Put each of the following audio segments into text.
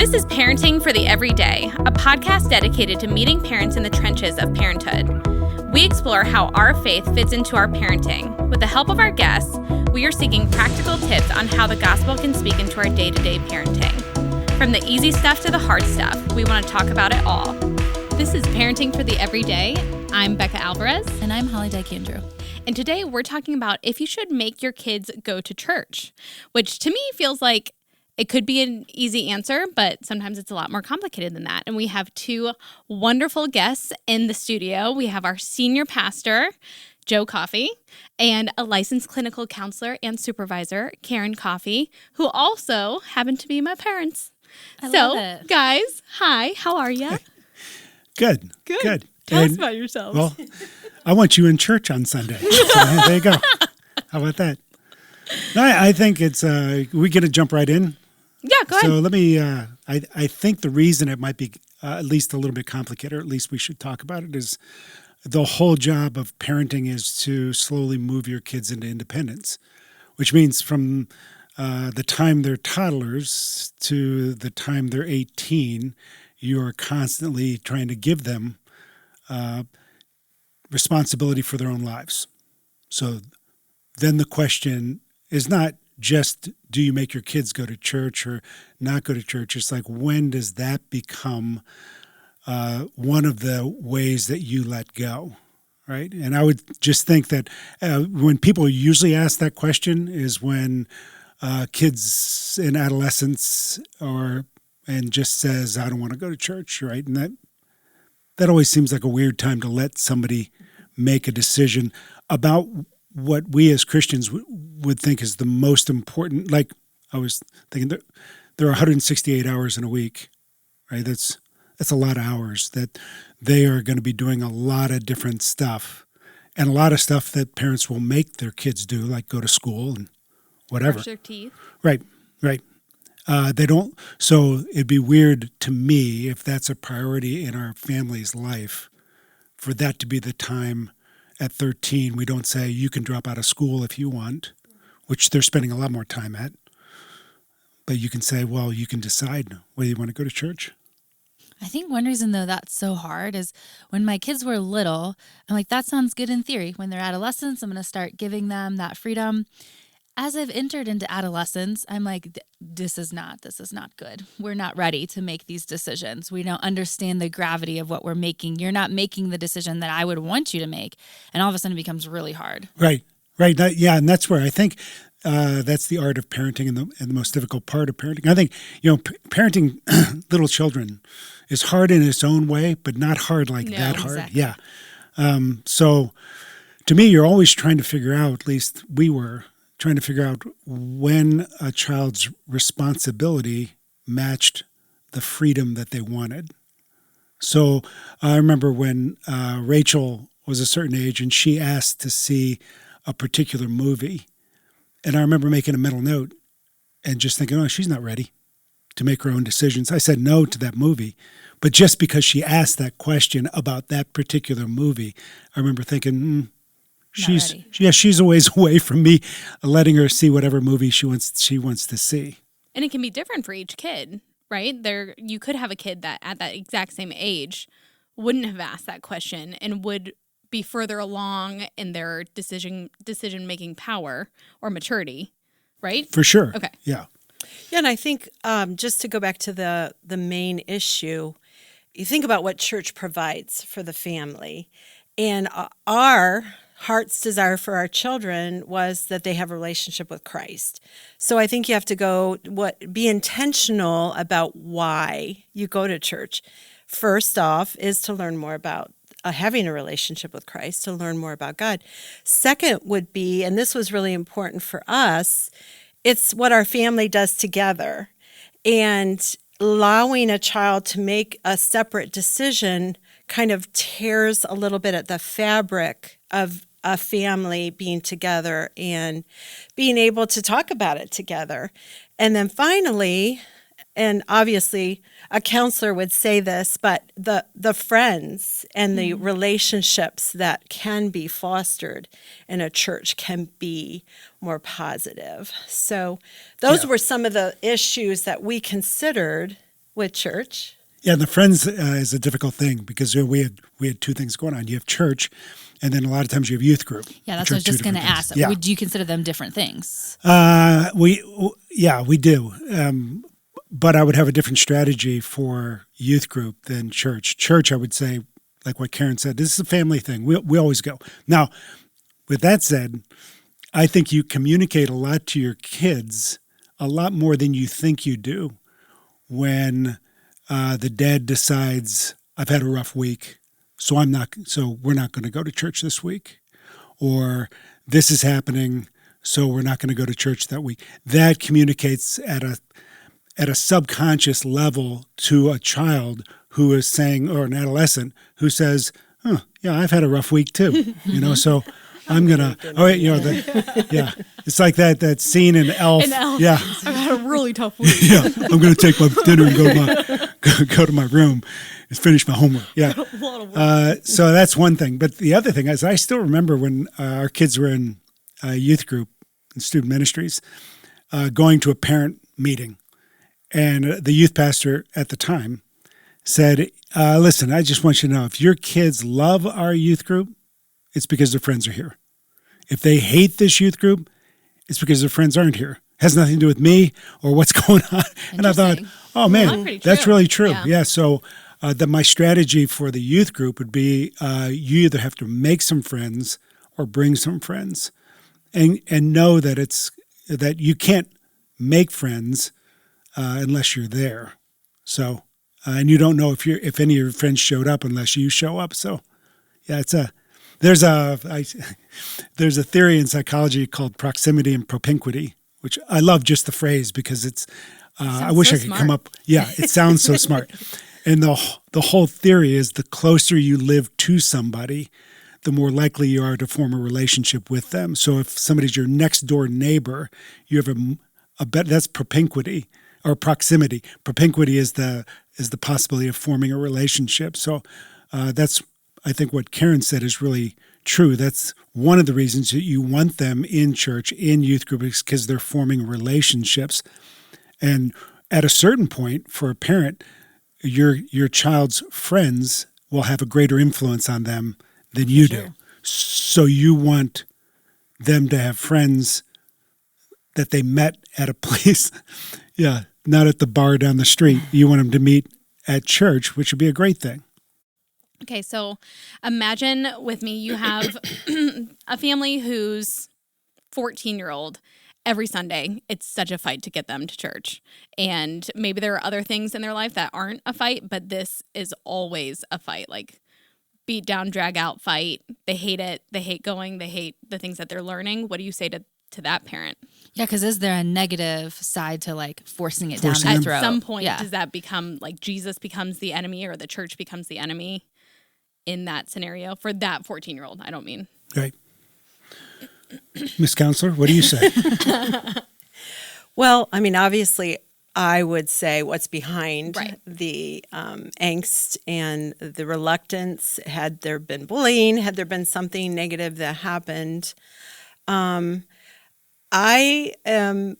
This is Parenting for the Everyday, a podcast dedicated to meeting parents in the trenches of parenthood. We explore how our faith fits into our parenting. With the help of our guests, we are seeking practical tips on how the gospel can speak into our day-to-day parenting. From the easy stuff to the hard stuff, we want to talk about it all. This is Parenting for the Everyday. I'm Becca Alvarez. And I'm Holly Dyke-Andrew. And today we're talking about if you should make your kids go to church, which to me feels like it could be an easy answer, but sometimes it's a lot more complicated than that. And we have two wonderful guests in the studio. We have our senior pastor, Joe Coffey, and a licensed clinical counselor and supervisor, Karen Coffey, who also happen to be my parents. I love it. Guys, hi, how are you? Good. Tell us about yourselves. Well, I want you in church on Sunday. So there you go. How about that? No, I think it's, we get to jump right in. Yeah, go ahead. So let me, I think the reason it might be at least a little bit complicated, or at least we should talk about it, is the whole job of parenting is to slowly move your kids into independence, which means from the time they're toddlers to the time they're 18, you're constantly trying to give them responsibility for their own lives. So then the question is not just do you make your kids go to church or not go to church. It's like, when does that become one of the ways that you let go, right? And I would just think that when people usually ask that question is when kids in adolescence and just says, I don't want to go to church, right? And that always seems like a weird time to let somebody make a decision about what we as Christians would think is the most important. Like I was thinking, there are 168 hours in a week, right? That's a lot of hours that they are going to be doing a lot of different stuff, and a lot of stuff that parents will make their kids do, like go to school and whatever. Brush their teeth. Right. They don't. So it'd be weird to me if that's a priority in our family's life, for that to be the time. At 13, we don't say you can drop out of school if you want, which they're spending a lot more time at. But you can say, well, you can decide whether you want to go to church. I think one reason, though, that's so hard is when my kids were little, I'm like, that sounds good in theory. When they're adolescents, I'm going to start giving them that freedom. As I've entered into adolescence, I'm like, this is not good. We're not ready to make these decisions. We don't understand the gravity of what we're making. You're not making the decision that I would want you to make. And all of a sudden it becomes really hard. Right. And that's where I think that's the art of parenting and the most difficult part of parenting. I think, parenting little children is hard in its own way, but not hard like that hard. Exactly. Yeah. So to me, you're always trying to figure out, at least we were, trying to figure out when a child's responsibility matched the freedom that they wanted. So I remember when Rachel was a certain age and she asked to see a particular movie. And I remember making a mental note and just thinking, oh, she's not ready to make her own decisions. I said no to that movie. But just because she asked that question about that particular movie, I remember thinking, she's a ways away from me letting her see whatever movie she wants to see. And it can be different for each kid, right? You could have a kid that at that exact same age wouldn't have asked that question and would be further along in their decision-making power or maturity, right? For sure. Okay. Yeah. Yeah, and I think just to go back to the main issue, you think about what church provides for the family. And our heart's desire for our children was that they have a relationship with Christ. So I think you have to be intentional about why you go to church. First off is to learn more about having a relationship with Christ, to learn more about God. Second would be, and this was really important for us, it's what our family does together. And allowing a child to make a separate decision kind of tears a little bit at the fabric of a family being together and being able to talk about it together. And then finally, and obviously a counselor would say this, but the friends and the relationships that can be fostered in a church can be more positive. So those were some of the issues that we considered with church. Yeah, and the friends is a difficult thing because we had two things going on. You have church, and then a lot of times you have youth group. Yeah, that's what I was just going to ask. Yeah. Would you consider them different things? We do. But I would have a different strategy for youth group than church. Church, I would say, like what Karen said, this is a family thing. We always go. Now, with that said, I think you communicate a lot to your kids, a lot more than you think you do, when the dad decides, I've had a rough week, so we're not going to go to church this week, or this is happening, so we're not going to go to church that week. That communicates at a subconscious level to a child who is saying, or an adolescent who says, yeah, I've had a rough week too, so I'm going to, it's like that scene in Elf. Yeah. I've had a really tough week. Yeah, I'm going to take my dinner and go to my room and finish my homework. Yeah. So that's one thing. But the other thing is I still remember when our kids were in youth group and student ministries, going to a parent meeting. And the youth pastor at the time said, listen, I just want you to know, if your kids love our youth group, it's because their friends are here. If they hate this youth group, it's because their friends aren't here. It has nothing to do with me or what's going on. And I thought, oh man, that's really true. Yeah. So my strategy for the youth group would be you either have to make some friends or bring some friends, and know that that you can't make friends unless you're there. So and you don't know if any of your friends showed up unless you show up. So yeah, there's a theory in psychology called proximity and propinquity, which I love just the phrase because it's I wish I could come up. Yeah, it sounds so smart. And the whole theory is the closer you live to somebody, the more likely you are to form a relationship with them. So if somebody's your next door neighbor, you have that's propinquity or proximity. Propinquity is the possibility of forming a relationship. So that's, I think what Karen said is really true. That's one of the reasons that you want them in church, in youth groups, because they're forming relationships. And at a certain point, for a parent, your child's friends will have a greater influence on them than you do. So you want them to have friends that they met at a place, not at the bar down the street. You want them to meet at church, which would be a great thing. Okay, so imagine with me, you have a family whose 14-year-old, every Sunday, it's such a fight to get them to church. And maybe there are other things in their life that aren't a fight, but this is always a fight, like beat down, drag out fight. They hate it. They hate going. They hate the things that they're learning. What do you say to that parent? Yeah, because is there a negative side to like forcing it down their throat? At some point, does that become like Jesus becomes the enemy or the church becomes the enemy in that scenario for that 14-year-old? I don't mean. Right. Miss Counselor, what do you say? Well, I mean, obviously, I would say what's behind the angst and the reluctance. Had there been bullying? Had there been something negative that happened? I am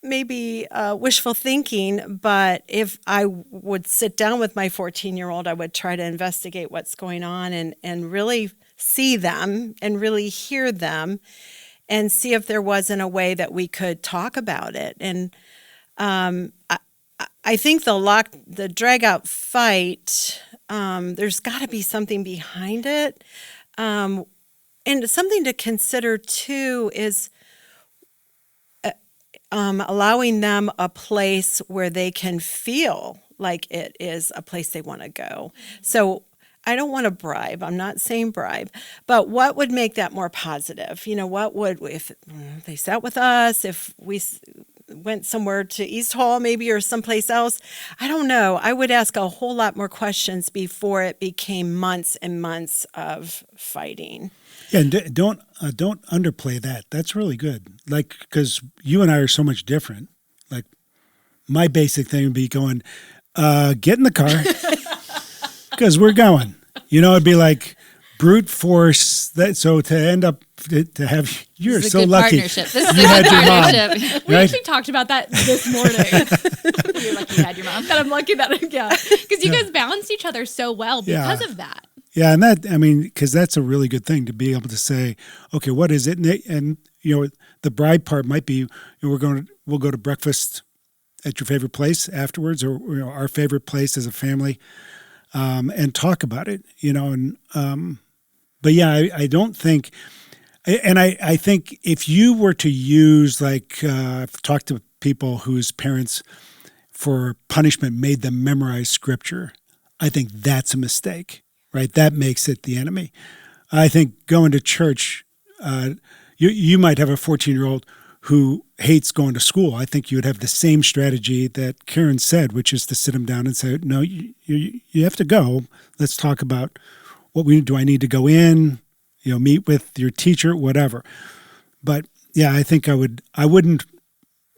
maybe wishful thinking, but if I would sit down with my 14-year-old, I would try to investigate what's going on and really see them and really hear them and see if there wasn't a way that we could talk about it. And I think the drag out fight, there's got to be something behind it. And something to consider too is allowing them a place where they can feel like it is a place they want to go. So I don't want to bribe. I'm not saying bribe, but what would make that more positive? What would, if they sat with us, if we went somewhere to East Hall maybe or someplace else, I don't know. I would ask a whole lot more questions before it became months and months of fighting. Yeah, and don't underplay that. That's really good. Like, because you and I are so much different. Like, my basic thing would be going, get in the car, because we're going. It'd be like brute force that. So to end up to have, you're This is a so good lucky. partnership. This is You a had good your mom. partnership. We Right? actually talked about that this morning. You're lucky you had your mom. That I'm lucky that, because you guys balanced each other so well because of that. Yeah, and that, I mean, because that's a really good thing to be able to say, okay, what is it? And the bride part might be, we'll go to breakfast at your favorite place afterwards, or our favorite place as a family, and talk about it. But yeah, I don't think, and I think if you were to use, like, I've talked to people whose parents for punishment made them memorize scripture, I think that's a mistake. Right, that makes it the enemy. I think going to church, you might have a 14-year-old who hates going to school. I think you would have the same strategy that Karen said, which is to sit him down and say, no, you have to go. Let's talk about do I need to go in, meet with your teacher, whatever. But yeah, I think I wouldn't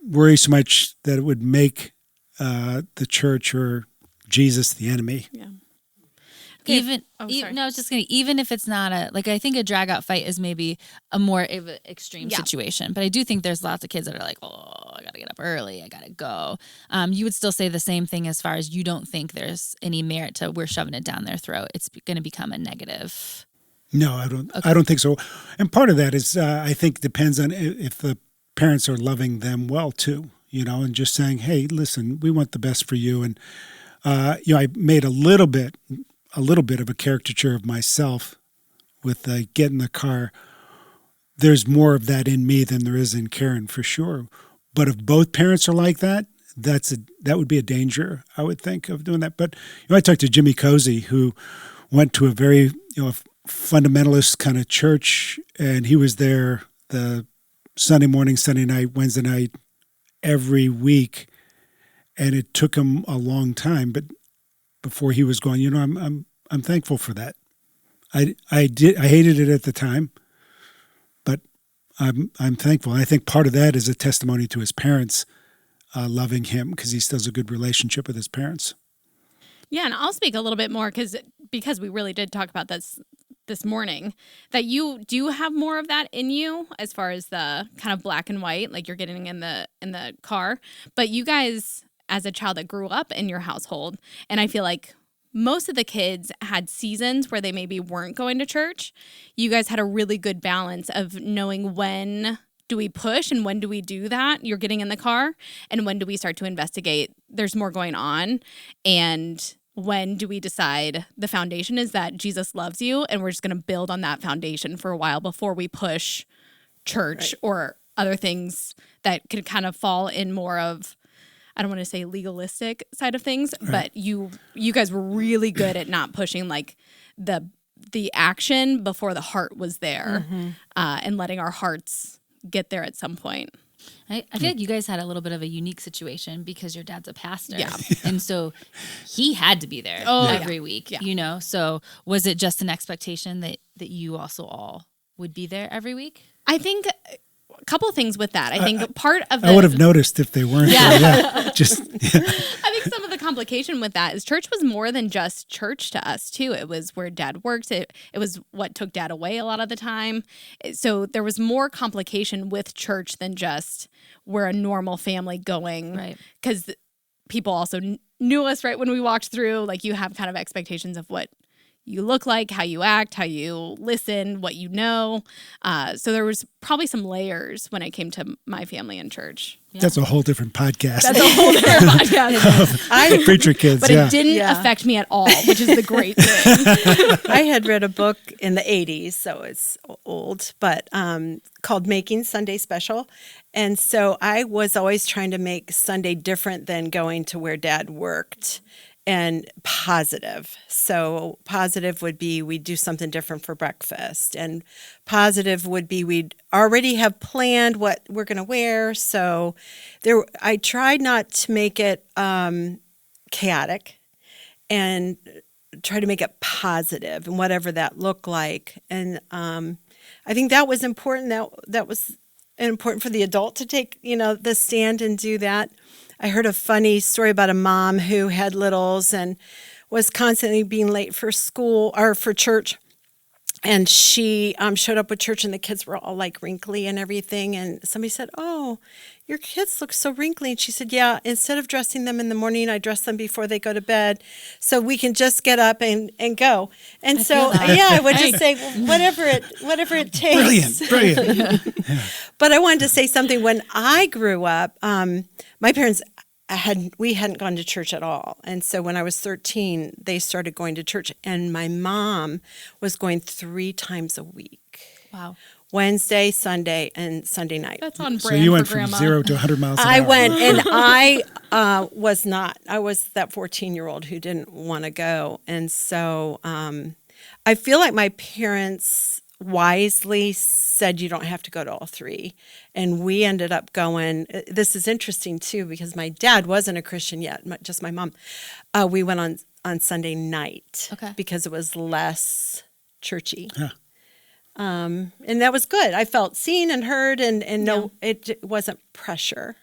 worry so much that it would make the church or Jesus the enemy. Yeah. Even sorry. I was just gonna, even if it's not I think a drag out fight is maybe a more of an extreme situation, but I do think there's lots of kids that are like, oh, I gotta get up early, I gotta go. You would still say the same thing as far as you don't think there's any merit to we're shoving it down their throat. It's going to become a negative. No, I don't. Okay. I don't think so. And part of that is, I think, depends on if the parents are loving them well too. And just saying, hey, listen, we want the best for you. And I made a little bit of a caricature of myself with get in the car. There's more of that in me than there is in Karen, for sure. But if both parents are like that, that would be a danger, I would think, of doing that. But I talked to Jimmy Cozy, who went to a very fundamentalist kind of church, and he was there the Sunday morning, Sunday night, Wednesday night, every week, and it took him a long time, but before he was going, I'm thankful for that. I hated it at the time, but I'm thankful. And I think part of that is a testimony to his parents loving him, because he still has a good relationship with his parents. Yeah, and I'll speak a little bit more because we really did talk about this morning, that you do have more of that in you as far as the kind of black and white, like you're getting in the car. But you guys, as a child that grew up in your household, and I feel like most of the kids had seasons where they maybe weren't going to church. You guys had a really good balance of knowing when do we push and when do we do that? You're getting in the car, and when do we start to investigate? There's more going on, and when do we decide the foundation is that Jesus loves you, and we're just going to build on that foundation for a while before we push church or other things that could kind of fall in more of, I don't want to say legalistic side of things, but you guys were really good at not pushing like the action before the heart was there, and letting our hearts get there at some point. I feel like you guys had a little bit of a unique situation because your dad's a pastor. Yeah. And so he had to be there every week, So was it just an expectation that you also all would be there every week? I think a couple of things with that. I think part of I would have noticed if they weren't. Yeah. There. I think some of the complication with that is church was more than just church to us too. It was where Dad works. It was what took Dad away a lot of the time. So there was more complication with church than just we're a normal family going. Right. Because people also knew us right when we walked through. Like you have kind of expectations of what you look like, how you act, how you listen, what you know. So there was probably some layers when it came to my family in church. Yeah. That's a whole different podcast. That's a whole different podcast. Preacher kids, But it didn't affect me at all, which is the great thing. I had read a book in the 80s, so it's old, but called Making Sunday Special. And so I was always trying to make Sunday different than going to where Dad worked, and positive. So positive would be we'd do something different for breakfast, and positive would be we'd already have planned what we're going to wear. So I tried not to make it chaotic, and try to make it positive, and whatever that looked like. And I think that was important. That was important for the adult to take, the stand and do that. I heard a funny story about a mom who had littles and was constantly being late for school or for church. And she showed up with church, and the kids were all like wrinkly and everything. And somebody said, "Oh, your kids look so wrinkly." And she said, "Yeah, instead of dressing them in the morning, I dress them before they go to bed so we can just get up and go." And so, yeah, I would just say, well, whatever it takes. Brilliant. But I wanted to say something. When I grew up, my parents we hadn't gone to church at all. And so when I was 13, they started going to church, and my mom was going 3 times a week. Wow. Wednesday, Sunday, and Sunday night. That's on brand So you went for from Grandma. 0 to 100 miles an I hour. went, and I was not. I was that 14-year-old who didn't want to go. And so I feel like my parents wisely said you don't have to go to all 3. And we ended up going. This is interesting, too, because my dad wasn't a Christian yet, just my mom. We went on Sunday night because it was less churchy. Huh. And that was good. I felt seen and heard, and no, it wasn't pressure.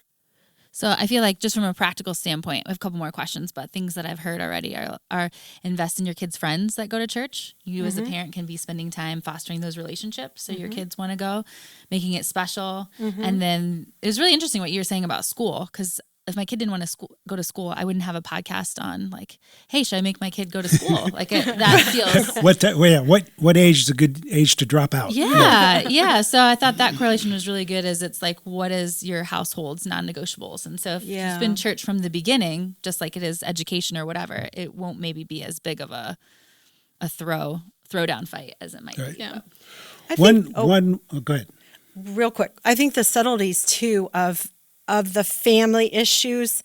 So I feel like just from a practical standpoint, we have a couple more questions, but things that I've heard already are invest in your kids' friends that go to church. You as a parent can be spending time fostering those relationships so your kids want to go, making it special. And then it was really interesting what you were saying about school, because if my kid didn't want to go to school, I wouldn't have a podcast on like, hey, should I make my kid go to school? Like that feels. What age is a good age to drop out? Yeah. So I thought that correlation was really good. As it's like, what is your household's non-negotiables? And so if it's been church from the beginning, just like it is education or whatever, it won't maybe be as big of a throwdown fight as it might be. Yeah. Go ahead. Real quick, I think the subtleties too of the family issues.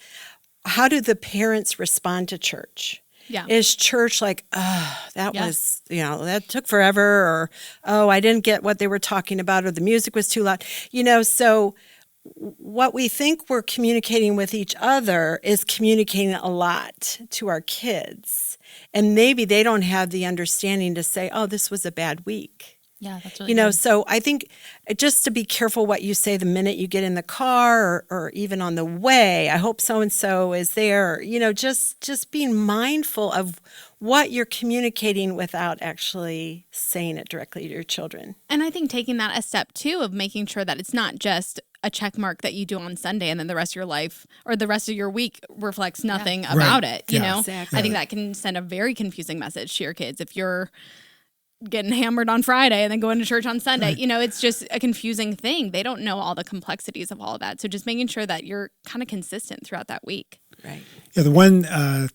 How do the parents respond to church? Yeah. Is church like, that was, that took forever, or, I didn't get what they were talking about, or the music was too loud. So what we think we're communicating with each other is communicating a lot to our kids. And maybe they don't have the understanding to say, oh, this was a bad week. Yeah, that's really good. So I think just to be careful what you say the minute you get in the car, or even on the way. I hope so-and-so is there. Just being mindful of what you're communicating without actually saying it directly to your children. And I think taking that a step too of making sure that it's not just a check mark that you do on Sunday and then the rest of your life or the rest of your week reflects nothing about it. Exactly. I think that can send a very confusing message to your kids if you're getting hammered on Friday and then going to church on Sunday. Right. It's just a confusing thing. They don't know all the complexities of all of that. So just making sure that you're kind of consistent throughout that week. Right. Yeah, the one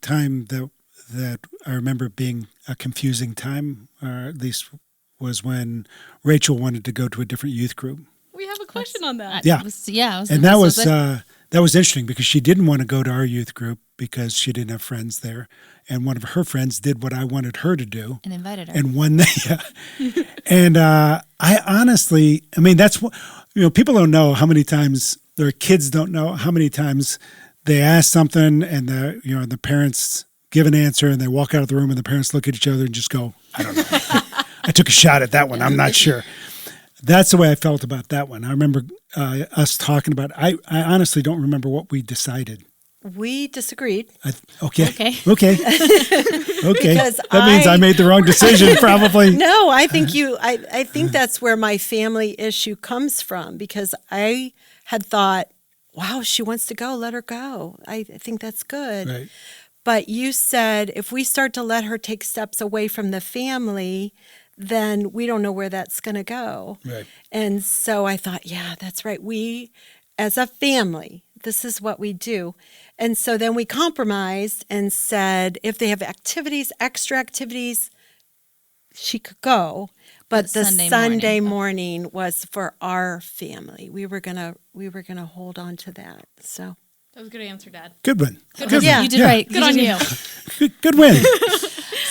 time that I remember being a confusing time, or at least, was when Rachel wanted to go to a different youth group. We have a question on that. Yeah. And that was interesting because she didn't want to go to our youth group because she didn't have friends there. And one of her friends did what I wanted her to do. And invited her. And one day, and I honestly, that's what, people don't know how many times, their kids don't know how many times they ask something and the parents give an answer and they walk out of the room and the parents look at each other and just go, I don't know. I took a shot at that one. I'm not sure. That's the way I felt about that one. I remember us talking about it. I honestly don't remember what we decided. We disagreed. Okay. Because That means I made the wrong decision, probably. No, I think I think that's where my family issue comes from, because I had thought, wow, she wants to go, let her go. I think that's good. Right. But you said if we start to let her take steps away from the family, then we don't know where that's going to go. Right. And so I thought, yeah, that's right. We, as a family, this is what we do. And so then we compromised and said if they have extra activities, she could go. But the Sunday morning was for our family. We were gonna hold on to that. So That was a good answer, Dad. Good one. Good Yeah. You did right. Good on you. Good win.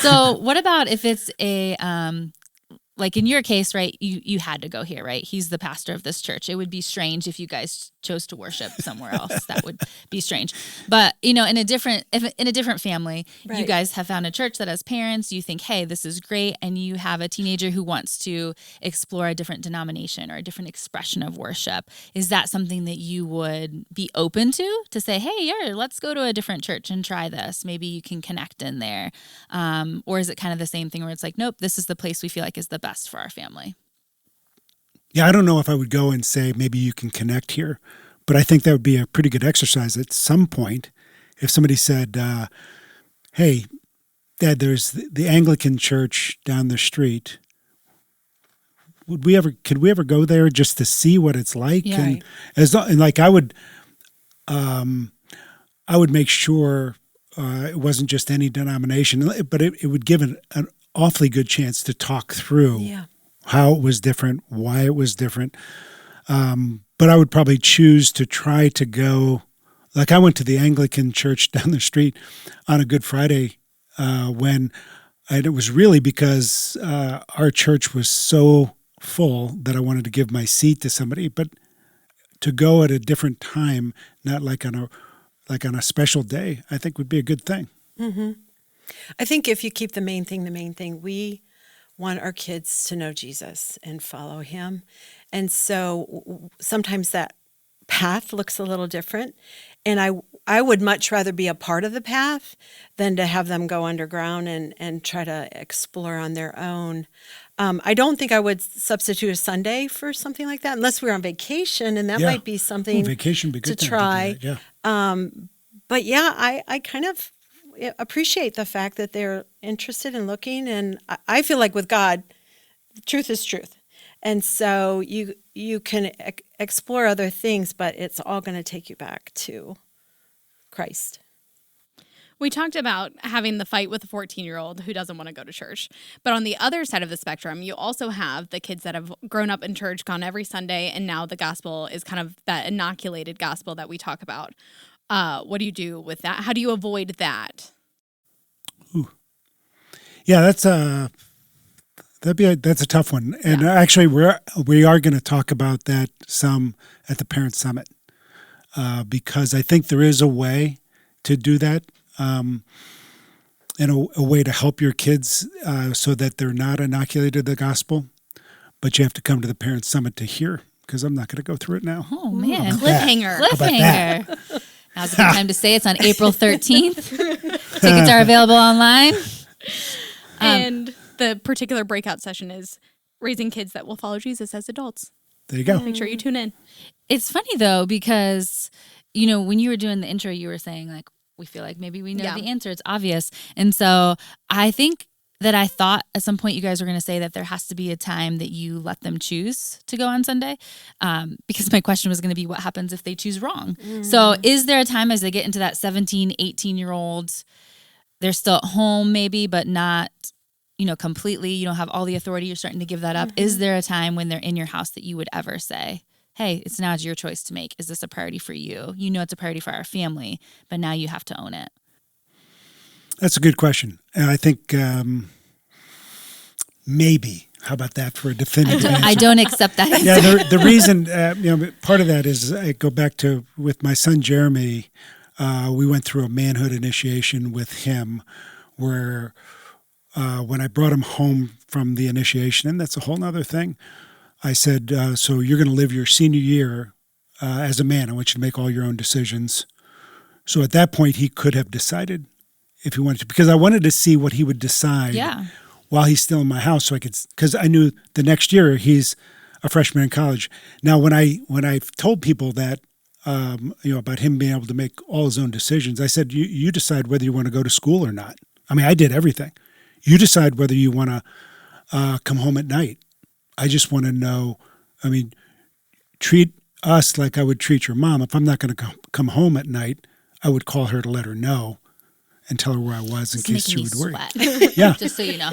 So what about if it's a like in your case, right, you had to go here, right? He's the pastor of this church. It would be strange if you guys chose to worship somewhere else. That would be strange. But, in a different family, Right. you guys have found a church that as parents, you think, hey, this is great. And you have a teenager who wants to explore a different denomination or a different expression of worship. Is that something that you would be open to say, hey, yeah, let's go to a different church and try this. Maybe you can connect in there. Or is it kind of the same thing where it's like, nope, this is the place we feel like is the best for our family. Yeah, I don't know if I would go and say maybe you can connect here, but I think that would be a pretty good exercise at some point. If somebody said, hey, Dad, there's the Anglican church down the street. Could we ever go there just to see what it's like? Yeah. And I would make sure it wasn't just any denomination, but it would give an awfully good chance to talk through how it was different, why it was different. But I would probably choose to try to go. Like I went to the Anglican church down the street on a Good Friday and it was really because our church was so full that I wanted to give my seat to somebody, but to go at a different time, not like on a special day, I think would be a good thing. Mm-hmm. I think if you keep the main thing, we want our kids to know Jesus and follow him. And so sometimes that path looks a little different. And I would much rather be a part of the path than to have them go underground and try to explore on their own. I don't think I would substitute a Sunday for something like that unless we were on vacation, and that might be something vacation would be good to try. To do that, But yeah, I kind of appreciate the fact that they're interested in looking, and I feel like with God, truth is truth. And so you can explore other things, but it's all going to take you back to Christ. We talked about having the fight with a 14-year-old who doesn't want to go to church. But on the other side of the spectrum, you also have the kids that have grown up in church, gone every Sunday, and now the gospel is kind of that inoculated gospel that we talk about. What do you do with that? How do you avoid that? Ooh. Yeah, that's a tough one. And actually, we are going to talk about that some at the Parent Summit because I think there is a way to do that. And a way to help your kids so that they're not inoculated to the gospel. But you have to come to the Parent Summit to hear, because I'm not going to go through it now. Oh, man. Cliffhanger. Now's a good time to say it's on April 13th. Tickets are available online. And the particular breakout session is raising kids that will follow Jesus as adults. There you go. Make sure you tune in. It's funny, though, because, when you were doing the intro, you were saying, like, we feel like maybe we know the answer. It's obvious. And so I think that I thought at some point you guys were going to say that there has to be a time that you let them choose to go on Sunday. Because my question was going to be what happens if they choose wrong? So is there a time as they get into that 17, 18-year-old, they're still at home maybe, but not, completely, you don't have all the authority, you're starting to give that up. Is there a time when they're in your house that you would ever say, hey, it's now your choice to make. Is this a priority for you? You know it's a priority for our family, but now you have to own it. That's a good question. And I think maybe. How about that for a definitive answer? I don't accept that answer. Yeah, the reason, part of that is I go back to with my son Jeremy, we went through a manhood initiation with him where when I brought him home from the initiation, and that's a whole nother thing, I said, so you're going to live your senior year as a man. I want you to make all your own decisions. So at that point, he could have decided if he wanted to, because I wanted to see what he would decide while he's still in my house, so I could, because I knew the next year he's a freshman in college. Now, when I've told people that, about him being able to make all his own decisions, I said, you decide whether you want to go to school or not. I mean, I did everything. You decide whether you want to come home at night. I just want to know, treat us like I would treat your mom. If I'm not going to come home at night, I would call her to let her know and tell her where I was in case she would worry. Yeah. Just so you know.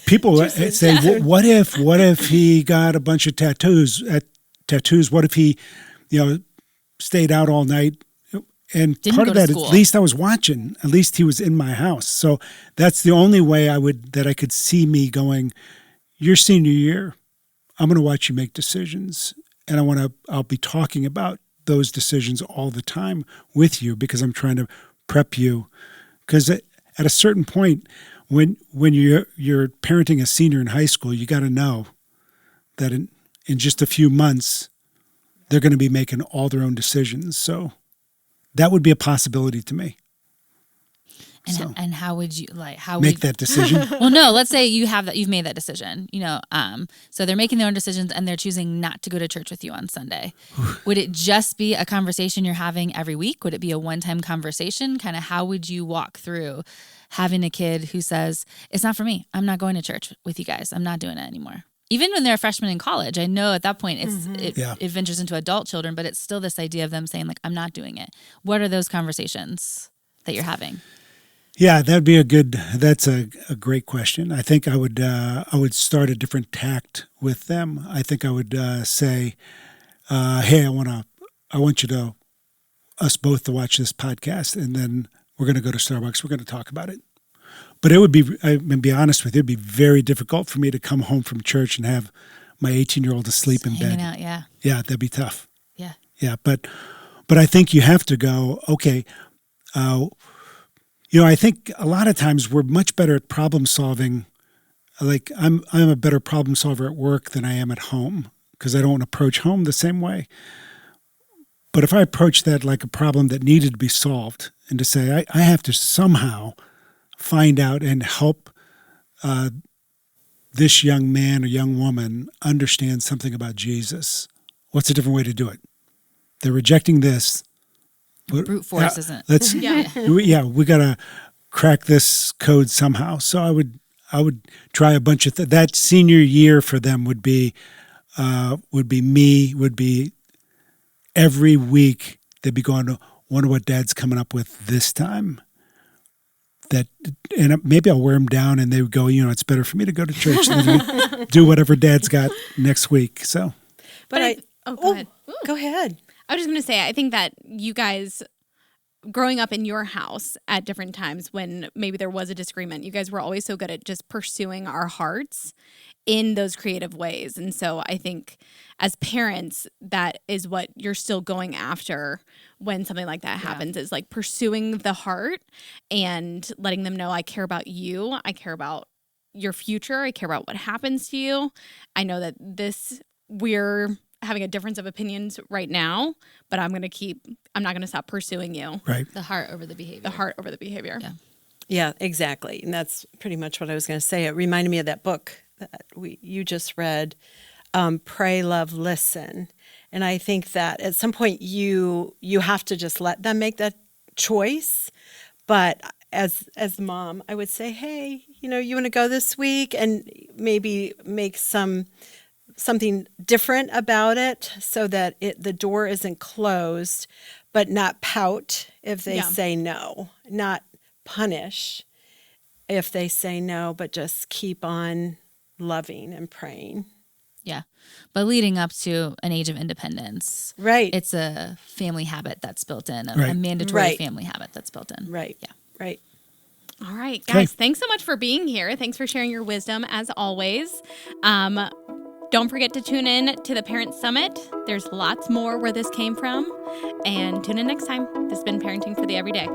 People say, what if he got a bunch of tattoos? What if he, stayed out all night? And Didn't part of that, school. at least I was watching. At least he was in my house. So that's the only way that I could see me going, your senior year, I'm going to watch you make decisions. And I'll be talking about those decisions all the time with you because I'm trying to prep you. Because at a certain point, when you're parenting a senior in high school, you got to know that in just a few months, they're going to be making all their own decisions. So that would be a possibility to me. And how would you Make that decision. Well, no, let's say you've made that decision, so they're making their own decisions and they're choosing not to go to church with you on Sunday. Would it just be a conversation you're having every week? Would it be a one-time conversation? Kind of how would you walk through having a kid who says, it's not for me. I'm not going to church with you guys. I'm not doing it anymore. Even when they're a freshman in college, I know at that point it ventures into adult children, but it's still this idea of them saying like, I'm not doing it. What are those conversations that you're having? Yeah, that's a great question. I think I would start a different tact with them. I think I would say, hey, I want us both to watch this podcast, and then we're going to go to Starbucks. We're going to talk about it. But I'm going to be honest with you, it'd be very difficult for me to come home from church and have my 18-year-old asleep in bed. Out, yeah. Yeah, that'd be tough. Yeah. Yeah, but I think you have to go, okay, I think a lot of times we're much better at problem solving. Like I'm a better problem solver at work than I am at home because I don't approach home the same way. But if I approach that like a problem that needed to be solved and to say, I have to somehow find out and help this young man or young woman understand something about Jesus. What's a different way to do it? They're rejecting this. Brute force isn't. We got to crack this code somehow. So I would try a bunch of that senior year for them would be every week they'd be going to wonder what Dad's coming up with this time. And maybe I'll wear them down and they would go, it's better for me to go to church than do whatever Dad's got next week. So, go ahead. Go ahead. I was just going to say, I think that you guys growing up in your house at different times when maybe there was a disagreement, you guys were always so good at just pursuing our hearts in those creative ways. And so I think as parents, that is what you're still going after when something like that happens, is like pursuing the heart and letting them know, I care about you. I care about your future. I care about what happens to you. I know that we're having a difference of opinions right now, but I'm not going to stop pursuing you. Right. The heart over the behavior. The heart over the behavior. Yeah. Yeah, exactly. And that's pretty much what I was going to say. It reminded me of that book that you just read, Pray, Love, Listen. And I think that at some point you have to just let them make that choice. But as mom, I would say, hey, you want to go this week, and maybe make something different about it so that the door isn't closed, but not pout if they say no, not punish if they say no, but just keep on loving and praying. Yeah. But leading up to an age of independence, right? It's a family habit that's built in, a mandatory family habit that's built in. Right. Yeah. Right. All right, guys, thanks so much for being here. Thanks for sharing your wisdom as always. Don't forget to tune in to the Parent Summit. There's lots more where this came from. And tune in next time. This has been Parenting for the Everyday.